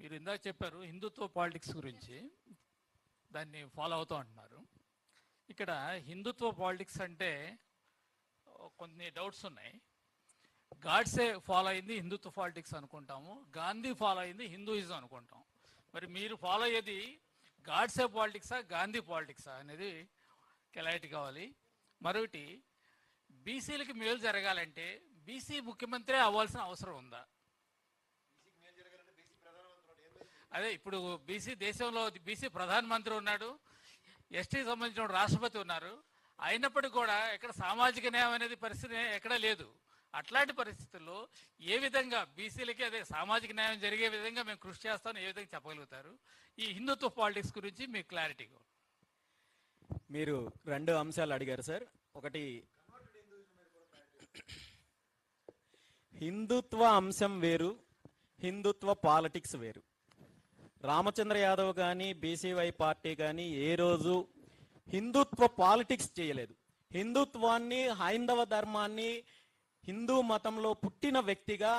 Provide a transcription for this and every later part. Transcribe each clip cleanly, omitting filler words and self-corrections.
మీరు ఇందాక చెప్పారు హిందుత్వ పాలిటిక్స్ గురించి, దాన్ని ఫాలో అవుతూ అంటున్నారు. ఇక్కడ హిందుత్వ పాలిటిక్స్ అంటే కొన్ని డౌట్స్ ఉన్నాయి. గాడ్సే ఫాలో అయింది హిందుత్వ పాలిటిక్స్ అనుకుంటాము, గాంధీ ఫాలో అయింది హిందూయిజం అనుకుంటాం. మరి మీరు ఫాలో అయ్యేది గాడ్సే పాలిటిక్సా గాంధీ పాలిటిక్సా అనేది క్లారిటీ కావాలి. మరొకటి, బీసీలకి మేలు జరగాలంటే బీసీ ముఖ్యమంత్రి అవ్వాల్సిన అవసరం ఉందా? అదే ఇప్పుడు బీసీ దేశంలో బీసీ ప్రధానమంత్రి ఉన్నాడు, ఎస్టీకి సంబంధించిన రాష్ట్రపతి ఉన్నారు. అయినప్పటికీ కూడా ఇక్కడ సామాజిక న్యాయం అనేది పరిస్థితి ఎక్కడా లేదు. అట్లాంటి పరిస్థితుల్లో ఏ విధంగా బీసీలకి అదే సామాజిక న్యాయం జరిగే విధంగా మేము కృషి చేస్తామని ఏ విధంగా చెప్పగలుగుతారు? ఈ హిందుత్వ పాలిటిక్స్ గురించి మీకు క్లారిటీగా. మీరు రెండు అంశాలు అడిగారు సార్. ఒకటి, హిందుత్వ అంశం వేరు, హిందుత్వ పాలిటిక్స్ వేరు. రామచంద్ర యాదవ్ కానీ బీసీవై పార్టీ కానీ ఏ రోజు హిందుత్వ పాలిటిక్స్ చేయలేదు. హిందుత్వాన్ని, హైందవ ధర్మాన్ని, హిందూ మతంలో పుట్టిన వ్యక్తిగా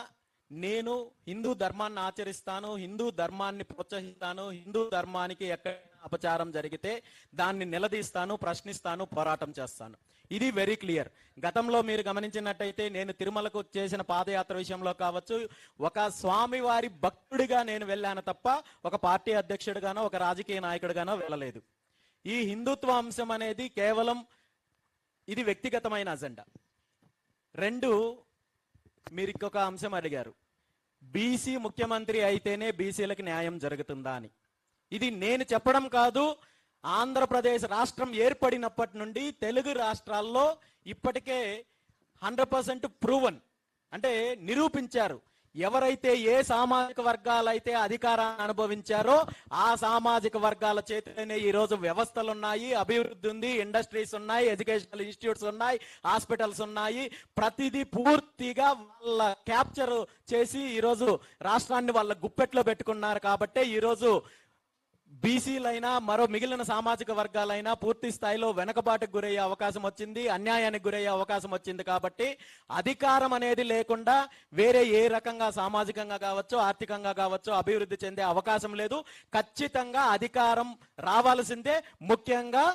నేను హిందూ ధర్మాన్ని ఆచరిస్తాను, హిందూ ధర్మాన్ని ప్రోత్సహిస్తాను, హిందూ ధర్మానికి ఎక్కడైనా అపచారం జరిగితే దాన్ని నిలదీస్తాను, ప్రశ్నిస్తాను, పోరాటం చేస్తాను. ఇది వెరీ క్లియర్. గతంలో మీరు గమనించినట్టయితే నేను తిరుమలకు చేసిన పాదయాత్ర విషయంలో కావచ్చు, ఒక స్వామివారి భక్తుడిగా నేను వెళ్ళాను తప్ప ఒక పార్టీ అధ్యక్షుడిగానో ఒక రాజకీయ నాయకుడిగానో వెళ్ళలేదు. ఈ హిందుత్వ అంశం అనేది కేవలం ఇది వ్యక్తిగతమైన అజెండా. రెండు, మీరు ఇంకొక అంశం అడిగారు, బీసీ ముఖ్యమంత్రి అయితేనే బీసీలకు న్యాయం జరుగుతుందా అని. ఇది నేను చెప్పడం కాదు, ఆంధ్రప్రదేశ్ రాష్ట్రం ఏర్పడినప్పటి నుండి తెలుగు రాష్ట్రాల్లో ఇప్పటికే 100% ప్రూవన్, అంటే నిరూపించారు. ఎవరైతే ఏ సామాజిక వర్గాలైతే అధికారాన్ని అనుభవించారో ఆ సామాజిక వర్గాల చేతిలోనే ఈరోజు వ్యవస్థలు ఉన్నాయి, అభివృద్ధి ఉంది, ఇండస్ట్రీస్ ఉన్నాయి, ఎడ్యుకేషనల్ ఇన్స్టిట్యూట్స్ ఉన్నాయి, హాస్పిటల్స్ ఉన్నాయి. ప్రతిదీ పూర్తిగా వాళ్ళ క్యాప్చర్ చేసి ఈరోజు రాష్ట్రాన్ని వాళ్ళ గుప్పెట్లో పెట్టుకున్నారు. కాబట్టే ఈరోజు బీసీలైనా మరో మిగిలిన సామాజిక వర్గాలైనా పూర్తి స్థాయిలో వెనకబాటుకు గురయ్యే అవకాశం వచ్చింది, అన్యాయానికి గురయ్యే అవకాశం వచ్చింది. కాబట్టి అధికారం అనేది లేకుండా వేరే ఏ రకంగా సామాజికంగా కావచ్చు, ఆర్థికంగా కావచ్చు అభివృద్ధి చెందే అవకాశం లేదు. ఖచ్చితంగా అధికారం రావాల్సిందే. ముఖ్యంగా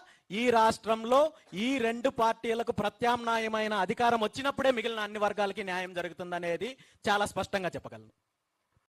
ఈ రాష్ట్రంలో ఈ రెండు పార్టీలకు ప్రత్యామ్నాయమైన అధికారం వచ్చినప్పుడే మిగిలిన అన్ని వర్గాలకి న్యాయం జరుగుతుందనేది చాలా స్పష్టంగా చెప్పగలను.